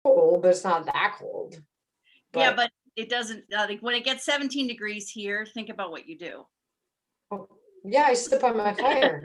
cold, but it's not that cold. Yeah, but it doesn't, like when it gets 17 degrees here, think about what you do. Yeah, I sit by my fire.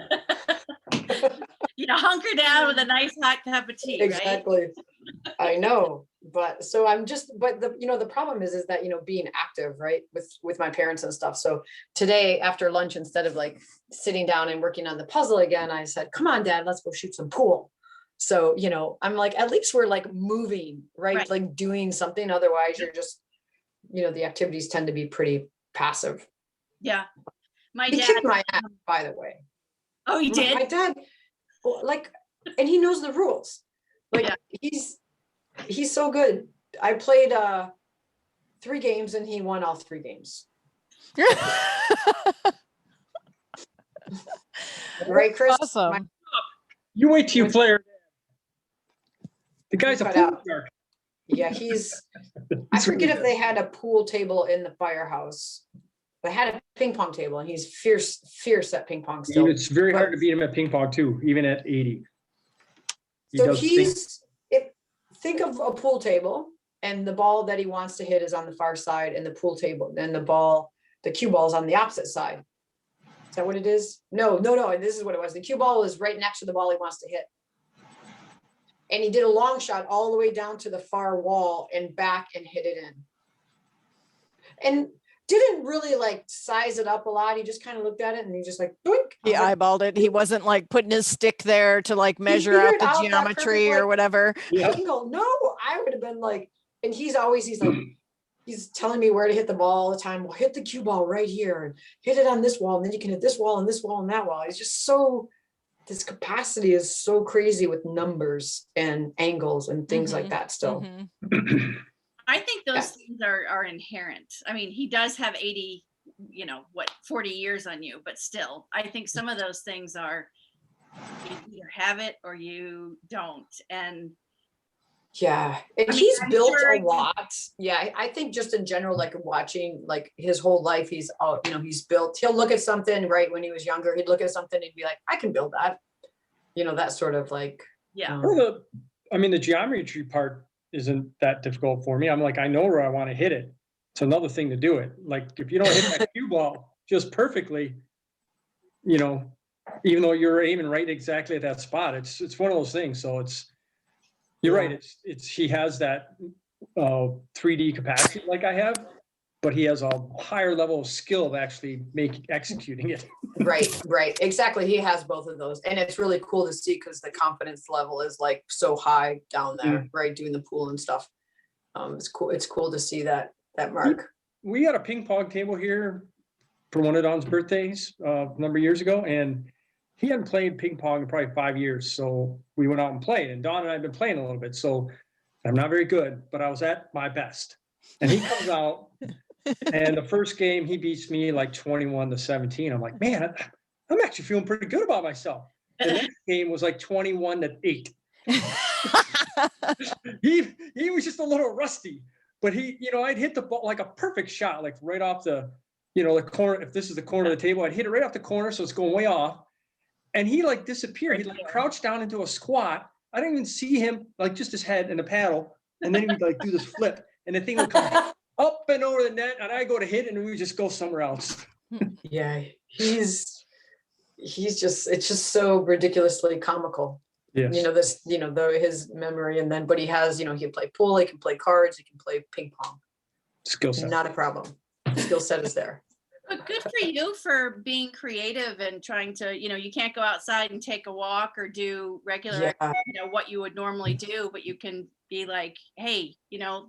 Hunker down with a nice hot cup of tea, Exactly. Right? I know, but so I'm just, but the problem is that, being active, right, with my parents and stuff. So today after lunch, instead of like sitting down and working on the puzzle again, I said, come on, Dad, let's go shoot some pool. So, I'm like, at least we're like moving, right? Like doing something. Otherwise you're just, the activities tend to be pretty passive. Yeah. He kicked my ass, by the way. Oh, he did? My dad, like, and he knows the rules. Like, he's so good. I played 3 games and he won all 3 games. Right, Chris? Awesome. You wait till you play her. The guy's a pool shark. Yeah, I forget if they had a pool table in the firehouse. They had a ping pong table, and he's fierce at ping pong still. It's very hard to beat him at ping pong too, even at 80. Think of a pool table, and the ball that he wants to hit is on the far side, and the pool table, and the cue ball is on the opposite side. Is that what it is? No. This is what it was. The cue ball is right next to the ball he wants to hit. And he did a long shot all the way down to the far wall and back and hit it in. And didn't really like size it up a lot. He just kind of looked at it and he just like, boink. He eyeballed it. He wasn't like putting his stick there to like measure out the geometry or whatever. Angle. No, I would have been like, and he's like, he's telling me where to hit the ball all the time. Well, hit the cue ball right here and hit it on this wall. And then you can hit this wall and this wall and that wall. It's just this capacity is so crazy with numbers and angles and things like that still. I think those things are inherent. I mean, he does have 80, 40 years on you, but still, I think some of those things are, you either have it or you don't. And yeah, and he's built a lot. Yeah, I think just in general, like watching like his whole life, he's built. He'll look at something right when he was younger. He'd look at something and he'd be like, I can build that. That sort of like. Yeah. The geometry part isn't that difficult for me. I'm like, I know where I want to hit it. It's another thing to do it. Like if you don't hit that cue ball just perfectly, even though you're aiming right exactly at that spot, it's one of those things. So you're right. He has that 3D capacity like I have, but he has a higher level of skill of actually executing it. Right. Exactly. He has both of those. And it's really cool to see because the confidence level is like so high down there, right? Doing the pool and stuff. It's cool. It's cool to see that mark. We had a ping pong table here for one of Don's birthdays a number of years ago, and he hadn't played ping pong in probably 5 years. So we went out and played, and Don and I have been playing a little bit. So I'm not very good, but I was at my best. And he comes out, and the first game he beats me like 21-17. I'm like, man, I'm actually feeling pretty good about myself. The next game was like 21-8. He was just a little rusty, but I'd hit the ball like a perfect shot, like right off the corner. If this is the corner of the table, I'd hit it right off the corner, so it's going way off. And he like disappeared. He like crouched down into a squat. I didn't even see him, like just his head and the paddle, and then he'd like do this flip, and the thing would come up and over the net, and I go to hit, and we just go somewhere else. Yeah, it's just so ridiculously comical. Yes. His memory, and then, but he has, he can play pool, he can play cards, he can play ping pong. Skill set. Not a problem. Skill set is there. But good for you for being creative and trying to, you can't go outside and take a walk or do regular, what you would normally do, but you can be like, hey,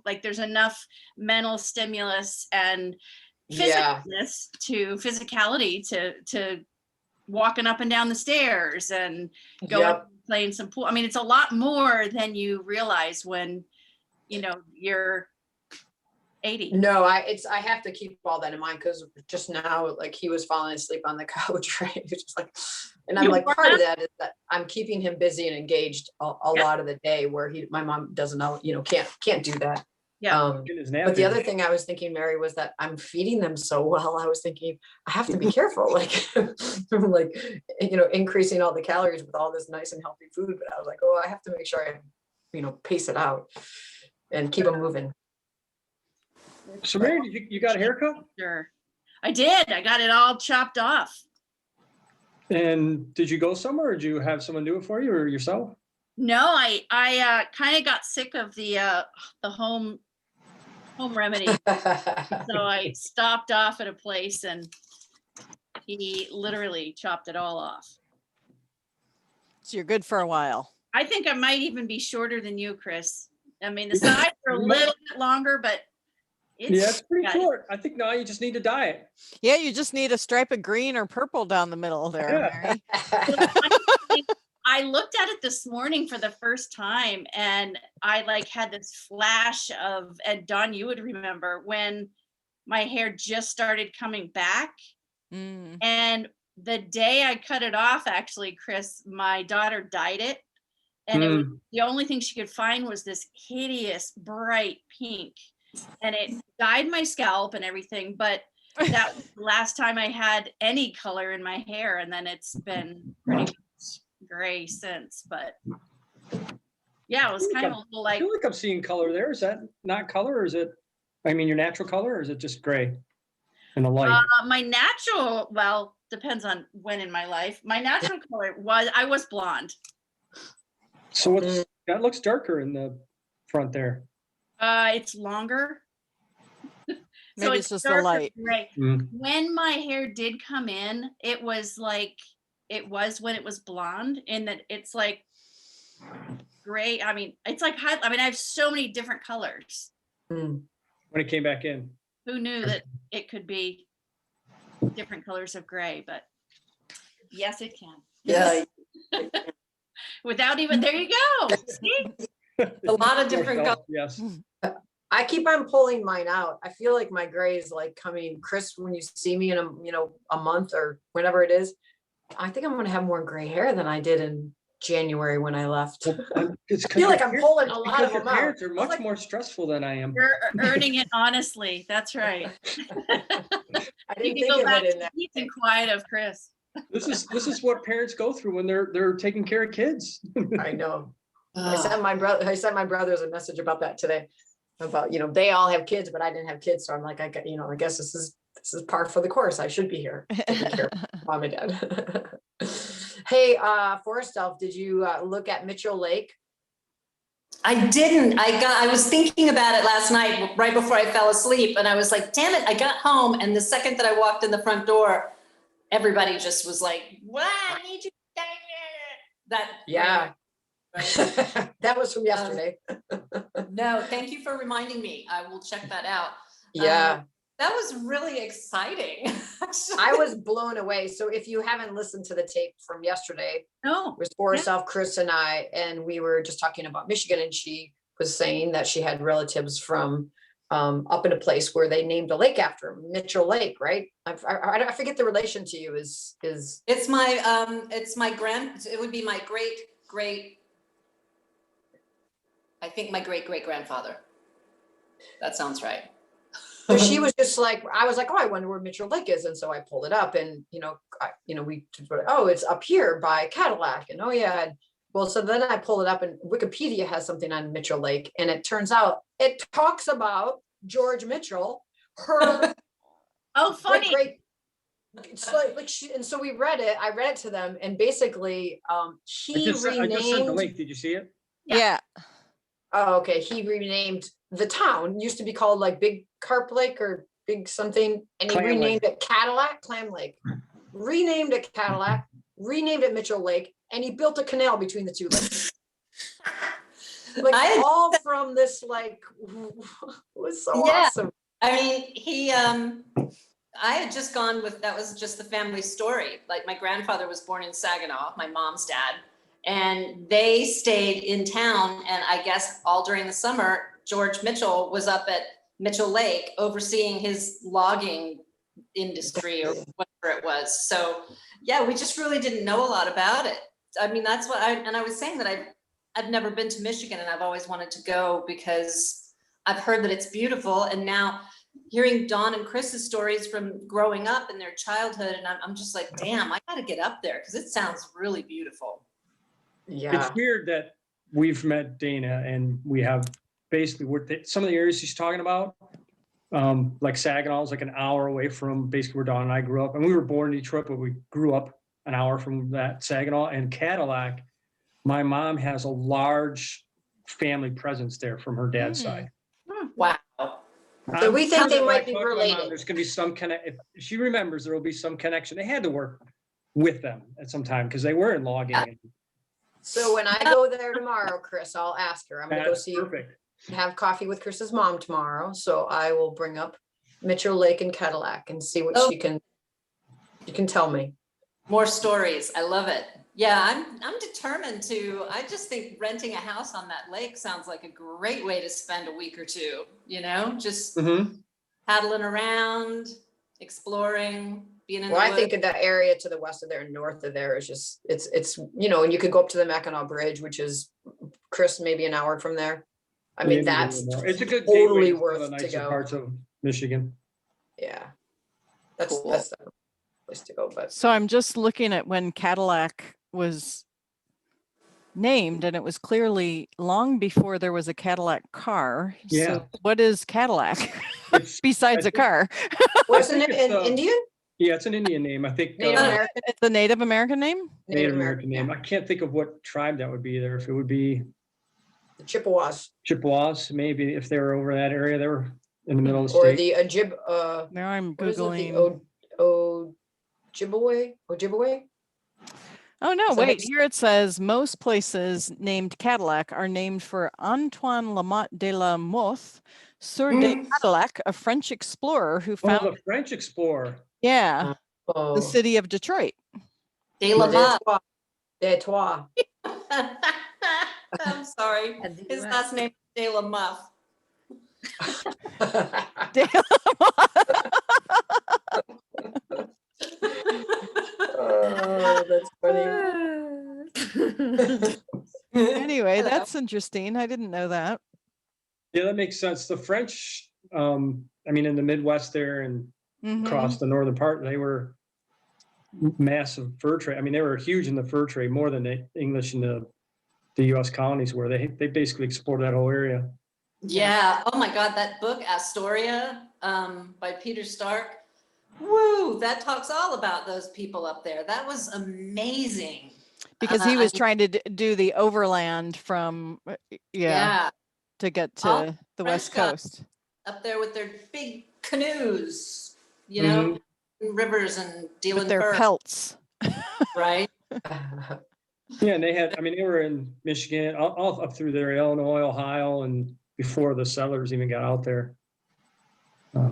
like there's enough mental stimulus and physicality to walking up and down the stairs and going playing some pool. I mean, it's a lot more than you realize when, you're 80. No, I have to keep all that in mind because just now, like he was falling asleep on the couch, right? It's just like, and I'm like, part of that is that I'm keeping him busy and engaged a lot of the day where my mom doesn't know, can't do that. Yeah. But the other thing I was thinking, Mary, was that I'm feeding them so well. I was thinking I have to be careful, like, increasing all the calories with all this nice and healthy food. But I was like, I have to make sure I, pace it out. and keep them moving. So Mary, you got a haircut? Sure. I did. I got it all chopped off. And did you go somewhere or did you have someone do it for you or yourself? No, I kind of got sick of the home remedy. So I stopped off at a place and he literally chopped it all off. So you're good for a while. I think I might even be shorter than you, Chris. I mean, the sides are a little bit longer, but It's pretty short. I think now you just need to dye it. Yeah, you just need a stripe of green or purple down the middle there, Mary. I looked at it this morning for the first time and I like had this flash of, and Dawn, you would remember when my hair just started coming back. And the day I cut it off, actually, Chris, my daughter dyed it. And it was, the only thing she could find was this hideous bright pink. And it dyed my scalp and everything. But that was the last time I had any color in my hair. And then it's been pretty much gray since. But yeah, it was kind of a little I like. feel like I'm seeing color there. Is that not color or is it, I mean, your natural color or is it just gray in the light? My natural, well, depends on when in my life. My natural color was, I was blonde. So what's, that looks darker in the front there. It's longer. Maybe it's just the darker light. gray. When my hair did come in, it was like it was when it was blonde, in that it's like gray. I mean, it's like I mean, I have so many different colors. When it came back in. Who knew that it could be different colors of gray? But yes, it can. Yeah. Without even, there you go. See? A lot of different colors. Yes. I keep on pulling mine out. I feel like my gray is like coming. Chris, when you see me in a month or whenever it is, I think I'm going to have more gray hair than I did in January when I left. I feel like I'm pulling a lot of them out. Parents are much more stressful than I am. You're earning it honestly. That's right. I You didn't can go think back of it to in that. peace and quiet of Chris. This is what parents go through when they're taking care of kids. I know. I sent my brothers a message about that today. About, they all have kids, but I didn't have kids. So I'm like, I guess this is par for the course. I should be here taking care of mom and dad. Hey, Forrest Elf, did you look at Mitchell Lake? I didn't. I was thinking about it last night right before I fell asleep, and I was like, damn it, I got home, and the second that I walked in the front door, everybody just was like, what? I need you to that. Yeah. Right. That was from yesterday. No, thank you for reminding me. I will check that out. Yeah. That was really exciting. I was blown away. So if you haven't listened to the tape from yesterday, No. it was Forrest Elf, Chris and I, and we were just talking about Michigan, and she was saying that she had relatives from up in a place where they named a lake after him, Mitchell Lake, right? I forget the relation to you is. It's my it would be my great, I think my great grandfather. That sounds right. So she was just like, I was like, oh, I wonder where Mitchell Lake is. And so I pulled it up and, it's up here by Cadillac. And oh yeah. Well, so then I pulled it up and Wikipedia has something on Mitchell Lake. And it turns out it talks about George Mitchell, her. Oh, funny. Great. It's like she, and so we read it. I read it to them, and basically, I just sent the link. Did you see it? Yeah. Oh, okay. He renamed the town. Used to be called like Big Carp Lake or Big something, and he Clam renamed Lake. it Clam Lake. Renamed it Cadillac. Renamed it Mitchell Lake, and he built a canal between the two lakes. Like all from this, like, it was so awesome. I mean, I had just gone with, that was just the family story. Like my grandfather was born in Saginaw, my mom's dad, and they stayed in town. And I guess all during the summer, George Mitchell was up at Mitchell Lake overseeing his logging industry or whatever it was. So yeah, we just really didn't know a lot about it. I mean, that's what I was saying that I've never been to Michigan and I've always wanted to go because I've heard that it's beautiful. And now hearing Dawn and Chris's stories from growing up in their childhood, and I'm just like, damn, I gotta get up there because it sounds really beautiful. Yeah. It's weird that we've met Dana and we have basically some of the areas she's talking about, like Saginaw is like an hour away from basically where Dawn and I grew up. And we were born in Detroit, but we grew up an hour from that Saginaw. And Cadillac, my mom has a large family presence there from her dad's side. Wow. So we think they When I might be talk to my mom, related. There's gonna be some if she remembers, there will be some connection. They had to work with them at some time because they were in logging. And So when I go there tomorrow, Chris, I'll ask her. I'm gonna go that's see, perfect. have coffee with Chris's mom tomorrow. So I will bring up Mitchell Lake and Cadillac and see what Oh. she can tell me. More stories. I love it. Yeah, I'm determined to, I just think renting a house on that lake sounds like a great way to spend a week or two, just Mhm. paddling around, exploring, being in the Well, I woods. think that area to the west of there and north of there is just, it's, and you could go up to the Mackinac Bridge, which is, Chris, maybe an hour from there. I mean, Maybe a that's little more. It's a good totally gateway to some of worth the to nicer go. parts of Michigan. Yeah. That's Cool. the place to go, but So I'm just looking at when Cadillac was named, and it was clearly long before there was a Cadillac car. Yeah. So what is Cadillac It's, besides I a car? wasn't think it it's, an Indian? yeah, it's an Indian name. I think Native American? It's a Native American name? Native American name. yeah. I can't think of what tribe that would be there. If it would be The Chippewas Chippewas, maybe if they were over that area, they were in the middle of the or state. the Now I'm what is it? Googling. The Ojibwe? Oh, no, Does that wait, make here it says most places named Cadillac are named for Antoine Lamotte de la Mothe, Sieur de Cadillac, a French explorer who Oh, found, the French explorer. the Oh, city of Detroit. De la Motte. Detroit. I'm sorry. His last name is De la Muff. De Oh, that's funny. Anyway, Hello. that's interesting. I didn't know that. Yeah, that makes sense. The French, I mean, in the Midwest there and Mhm. across the northern part, they were massive fur trade. I mean, they were huge in the fur trade, more than the English in the U.S. colonies were. They basically explored that whole area. Yeah. Oh my God, that book Astoria by Peter Stark. Woo, that talks all about those people up there. That was amazing. Because he was trying to do the overland from, Yeah, to get All to the French West guys. Coast. up there with their big canoes, Mhm. in rivers and dealing With their fur, pelts. right? Yeah, and they were in Michigan, all up through there, Illinois, Ohio, and before the settlers even got out there. Yeah,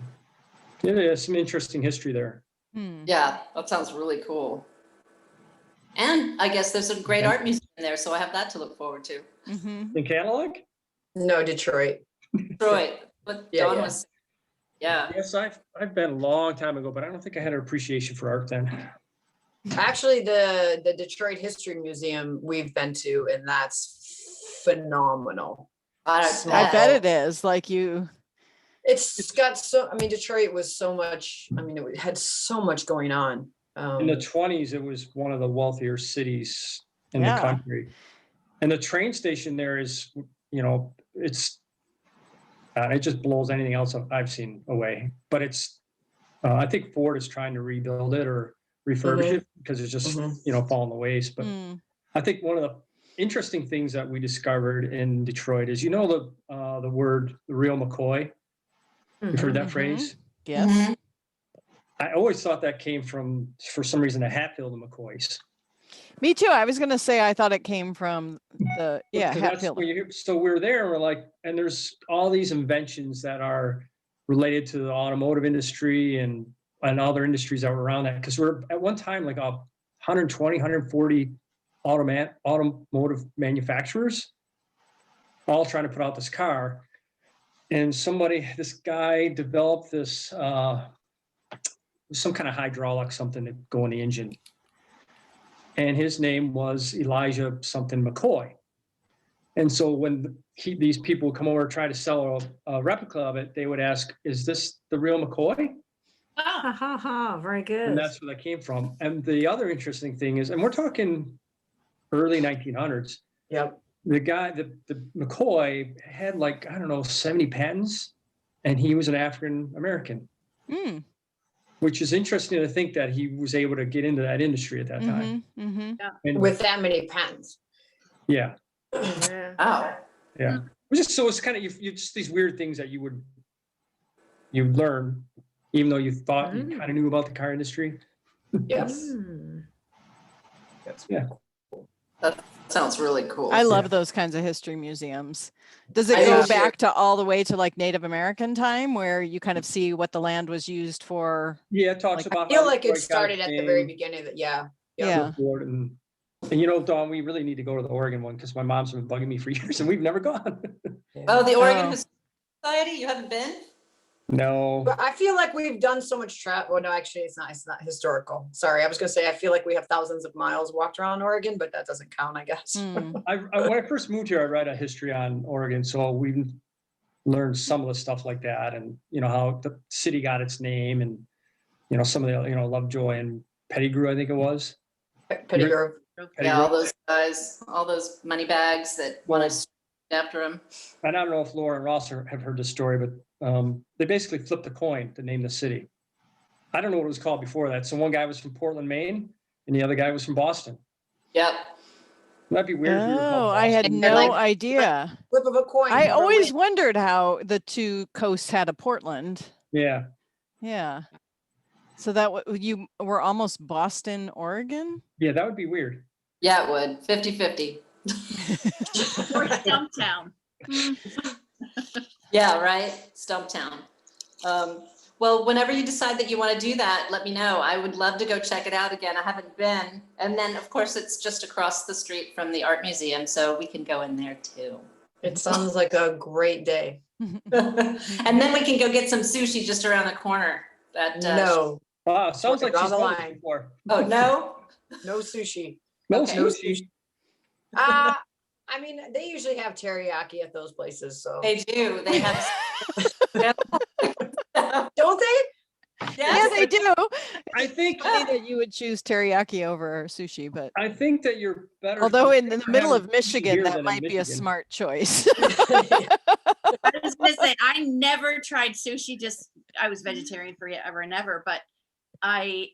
there's some interesting history there. Yeah, that sounds really cool. And I guess there's a great art museum there, so I have that to look forward to. Mhm. In Cadillac? No, Detroit. Detroit, but Yeah, Dawn yeah. was, yeah. Yes, I've been a long time ago, but I don't think I had an appreciation for art then. Actually, the Detroit History Museum we've been to, and that's phenomenal. I I bet it is. Like It's got Detroit was so much, it had so much going on. In the 20s, it was one of the wealthier cities in Yeah. the country. And the train station there is, it just blows anything else I've seen away. But it's, I think Ford is trying to rebuild it or refurbish it because it's just, falling to waste. But I think one of the interesting things that we discovered in Detroit is, the word, the real McCoy. You've heard that phrase? Yes. Mhm. I always thought that came from, for some reason, the Hatfield and McCoys. Me too. I was going to say, I thought it came from the, Because that's Hatfield. where so we're there and we're like, and there's all these inventions that are related to the automotive industry and other industries that were around that. Because we're at one time like 120, 140 automotive manufacturers all trying to put out this car. And this guy developed this, some kind of hydraulic something to go in the engine. And his name was Elijah something McCoy. And so when these people would come over and try to sell a replica of it, they would ask, is this the real McCoy? Very good. And that's where that came from. And the other interesting thing is, and we're talking early 1900s, Yep. the guy, the McCoy had like, I don't know, 70 patents, and he was an African American, Mm, which is interesting to think that he was able to get into that industry at that time. And With that many patents. yeah, Yeah. Oh, yeah. It's kind of you just these weird things that you learn, even though you thought you kind of knew about the car industry. Yes. Mm. Yeah. that sounds really cool. I love those kinds of history museums. Does it I go do back to all the way to like Native American time where you kind of see what the land was used for? Yeah, it talks Like, about I feel how like Detroit it got started its at the very name, beginning of it. Yeah. Yeah. and you know, Dawn, we really need to go to the Oregon one because my mom's been bugging me for years and we've never gone. Oh, the Oregon Oh. Historical Society, you haven't been? No. But I feel like we've done so much travel. Well, no, actually, it's not. It's not historical. Sorry, I was gonna say I feel like we have thousands of miles walked around Oregon, but that doesn't count, I guess. Hmm. When I first moved here, I read a history on Oregon, so we learned some of the stuff like that, and you know how the city got its name, and you know some of the Lovejoy and Pettigrew, I think it was. Pettigrew. Yeah, all those guys, all those money bags that want to after him. And I don't know if Laura and Ross have heard this story, but they basically flipped a coin to name the city. I don't know what it was called before that. So one guy was from Portland, Maine, and the other guy was from Boston. Yep. That'd be weird. If we were called Oh, I had Boston. And no like- idea. Flip of a coin. I whoever always wins. wondered how the two coasts had a Portland. Yeah. Yeah. So that you were almost Boston, Oregon? Yeah, that would be weird. Yeah, it would. 50-50. Or Stumptown. Yeah, right? Stumptown. Well, whenever you decide that you want to do that, let me know. I would love to go check it out again. I haven't been. And then, of course, it's just across the street from the art museum, so we can go in there too. It sounds like a great day. And then we can go get some sushi just around the corner. No, Wow, sounds like Draw she's the done this line. before. Oh, no? no sushi. No Okay. sushi. I mean, they usually have teriyaki at those places, so They do. They have. don't they? Yeah, they do. I think Funny that you would choose teriyaki over sushi, but that you're better. although in the middle having of sushi Michigan, here that than in might be a Michigan. smart choice. I was gonna say, I never tried sushi, I was vegetarian forever and ever, but I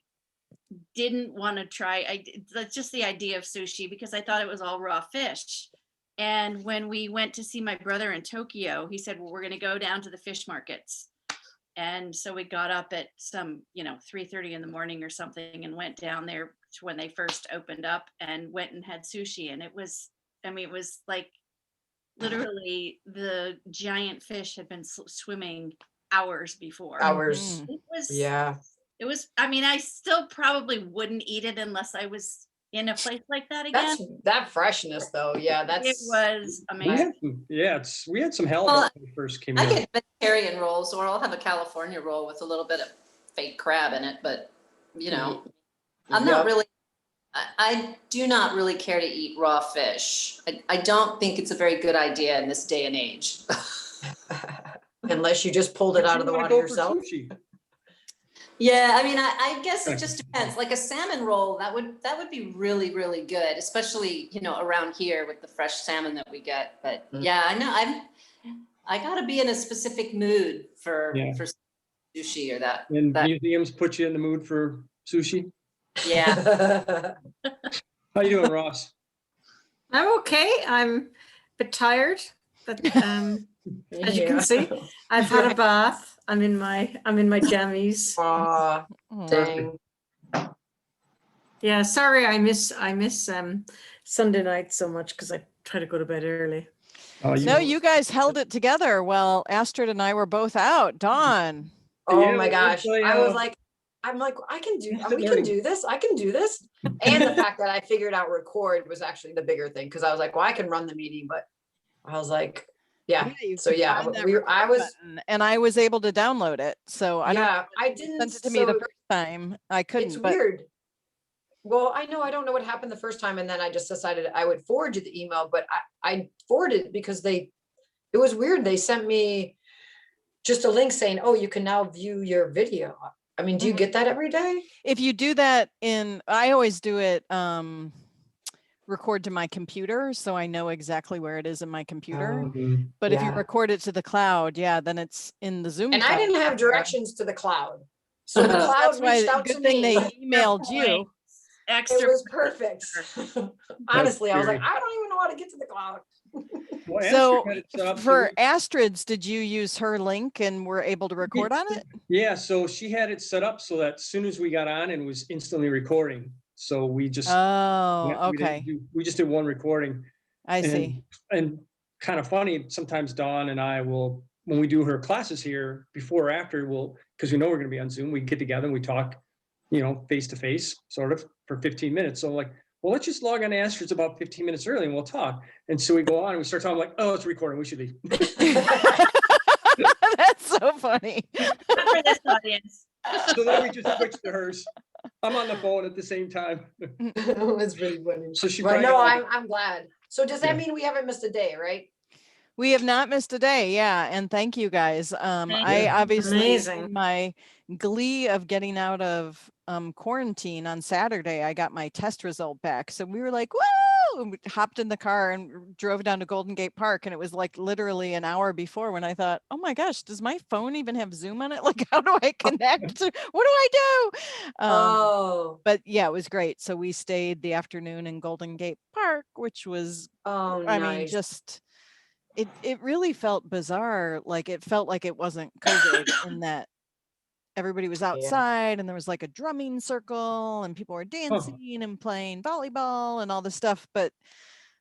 didn't want to try, that's just the idea of sushi because I thought it was all raw fish. And when we went to see my brother in Tokyo, he said, well, we're gonna go down to the fish markets. And so we got up at some, 3:30 in the morning or something and went down there to when they first opened up and went and had sushi. And it was like literally the giant fish had been swimming hours before. Hours. Mm. Yeah. I still probably wouldn't eat it unless I was in a place like that again. That's that freshness though. Yeah, It that's was We amazing. had some halibut when we first came I in. get vegetarian rolls, or I'll have a California roll with a little bit of fake crab in it, but I'm not Yep. really, I do not really care to eat raw fish. I don't think it's a very good idea in this day and age. unless you just pulled it But out you of the wanna water go for yourself. sushi. Yeah, I mean, I guess it just depends. Like a salmon roll, that would be really, really good, especially, around here with the fresh salmon that we get. But Mm. yeah, I know I gotta be in a specific mood for Yeah. sushi or that. And that museums put you in the mood for sushi. yeah. How you doing, Ross? I'm okay. I'm a bit tired, but as you can see, I've had a bath. I'm in my jammies. Aw, Oh. dang. Yeah, sorry, I miss Sunday night so much because I try to go to bed early. Oh, No, you guys held it together. Well, Astrid and I were both out. Dawn. Oh Yeah, my well, gosh. it's I was like, like, I'm like, I can do, Instant we can learning. do this. I can do this. And the fact that I figured out record was actually the bigger thing. Cause I was like, well, I can run the meeting, but I was like, yeah. you So could yeah, find that I record was, button, and I was able to download it. So I don't know yeah, I if you didn't. sent it to me the so first time. I It's couldn't, but weird. Well, I don't know what happened the first time. And then I just decided I would forward you the email, but I forwarded it because it was weird. They sent me just a link saying, oh, you can now view your video. I mean, do you Mhm. get that every day? if you do that I always do it record to my computer, so I know exactly where it is in my computer. Um, But if you yeah. record it to the cloud, yeah, then it's in the Zoom. And I file didn't have somewhere. directions to the cloud. So the cloud That's why reached out to good thing they me. emailed you. It Extra. was perfect. Honestly, I was like, scary. I don't even know how to get to the cloud. Well, So Astrid had it set up so for we- Astrid's, did you use her link and were able to record on it? Yeah, so she had it set up so that as soon as we got on, it was instantly recording. So we just Oh, we didn't okay. we just did one recording. I see. And kind of funny, sometimes Dawn and I will, when we do her classes here, before or after, because we know we're going to be on Zoom, we get together and we talk, face to face, sort of, for 15 minutes. So like, well, let's just log on to Astrid's about 15 minutes early and we'll talk. And so we go on and we start talking like, oh, it's recording, we should leave. That's so funny. Not for this audience. So then we just switch to hers. I'm on the phone at the same time. It's really funny. So she But probably no, got I'm glad. So does that Yeah. mean we haven't missed a day, right? We have not missed a day. Yeah. And thank you guys. Thank I you. obviously, Amazing. in my glee of getting out of quarantine on Saturday, I got my test result back. So we were like, whoa, and we hopped in the car and drove down to Golden Gate Park. And it was like literally an hour before when I thought, oh my gosh, does my phone even have Zoom on it? Like, how do I connect? What do I do? Oh, But yeah, it was great. So we stayed the afternoon in Golden Gate Park, which was, oh, I mean, nice. just it really felt bizarre. Like it felt like it wasn't COVID in that everybody was outside and there was like a drumming circle and people were dancing and playing volleyball and all this stuff. But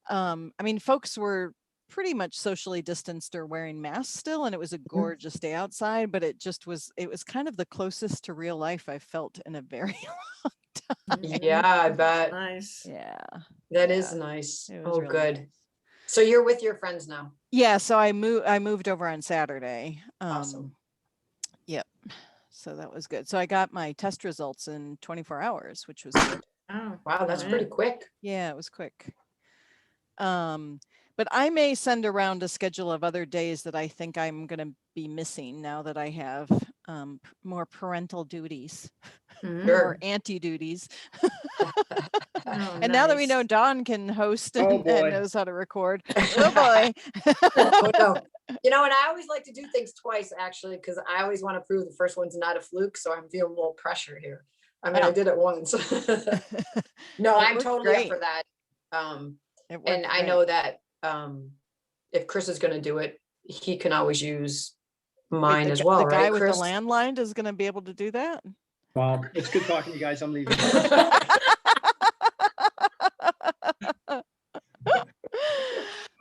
I mean, folks were pretty much socially distanced or wearing masks still, and it was a gorgeous day outside, but it was kind of the closest to real life I felt in a very long time. Yeah, I bet. Nice. Yeah. That is Yeah. nice. It was Oh, really good. nice. So you're with your friends now. Yeah, so I moved over on Saturday. Awesome. Yep. So that was good. So I got my test results in 24 hours, which was good. Oh, Wow, that's pretty quick. Yeah, it was quick. But I may send around a schedule of other days that I think I'm going to be missing now that I have more parental duties mm. Sure. or auntie duties. Oh, And now that we know nice. Dawn can host Oh, and boy. knows how to record, oh boy. Oh, no. And I always like to do things twice, actually, because I always want to prove the first one's not a fluke. So I'm feeling a little pressure here. I mean, I Oh. did it once. No, It I'm worked totally great. up for that. It And worked I great. know that if Chris is going to do it, he can always use Wait, mine the as gu- well, the right, guy with Chris? the landline is going to be able to do that. Well, it's good talking to you guys. I'm leaving.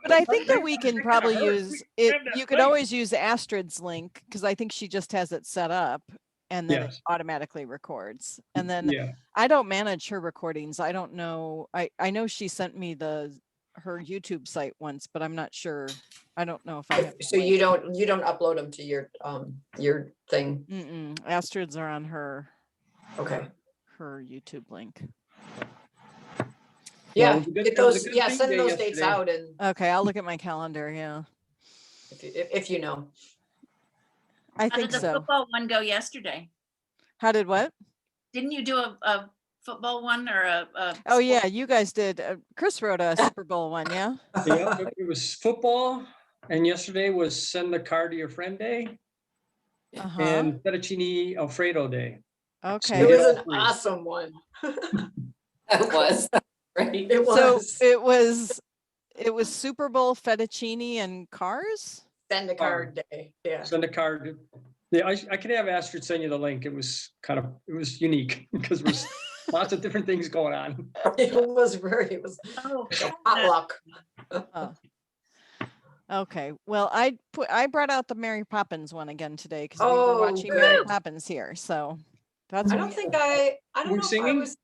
But I think that we can probably Hurt. use We it. grabbed that You could plate. always use Astrid's link because I think she just has it set up and then it Yes. automatically records. And then Yeah. I don't manage her recordings. I don't know. I know she sent me her YouTube site once, but I'm not sure. I don't know if I have. the So you link. don't upload them to your thing. Mm-mm. Astrid's are on her Okay. YouTube link. Yeah, it was a good- get it was a those, good yeah, thing send day those dates yesterday. out and Okay, I'll look at my calendar. Yeah, if you know. I How think did the so. football one go yesterday? How did what? Didn't you do a football one or a Oh sport? yeah, you guys did. Chris wrote a Super Bowl one, yeah. Yeah, it was football, and yesterday was send the card to your friend day Uh-huh. and fettuccine Alfredo day. Okay. It did was all an three. awesome one. That was great. It So was. it was Super Bowl fettuccine and cars. Send a card day. Yeah. Send a card. Yeah, I could have Astrid send you the link. It was unique because there was lots of different things going on. It was Oh, a potluck. Oh. Okay. Well, I brought out the Mary Poppins one again today because we were Oh, watching Mary good. Poppins here. So that's I what don't we- think I don't We're know if I singing? was.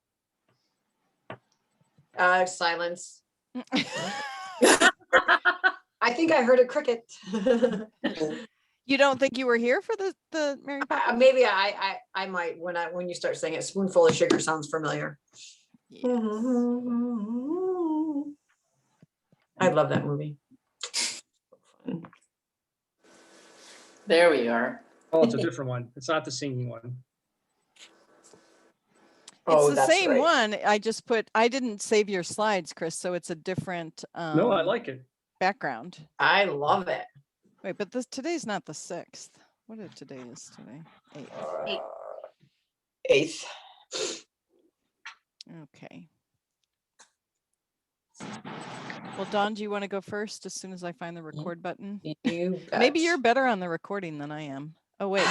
Silence. I think I heard a cricket. You don't think you were here for the Mary Poppins? Maybe I might when you start saying it. Spoonful of sugar sounds familiar. Yeah. I love that movie. There we are. Oh, it's a different one. It's not the singing one. Oh, the that's same right. one. I didn't save your slides, Chris, so it's a different No, I like it. background. I love it. Wait, but today's not the 6th. What is today is today? 8th. 8th. Okay. Well, Dawn, do you want to go first as soon as I find the record button? You Maybe bet. you're better on the recording than I am. Oh, wait.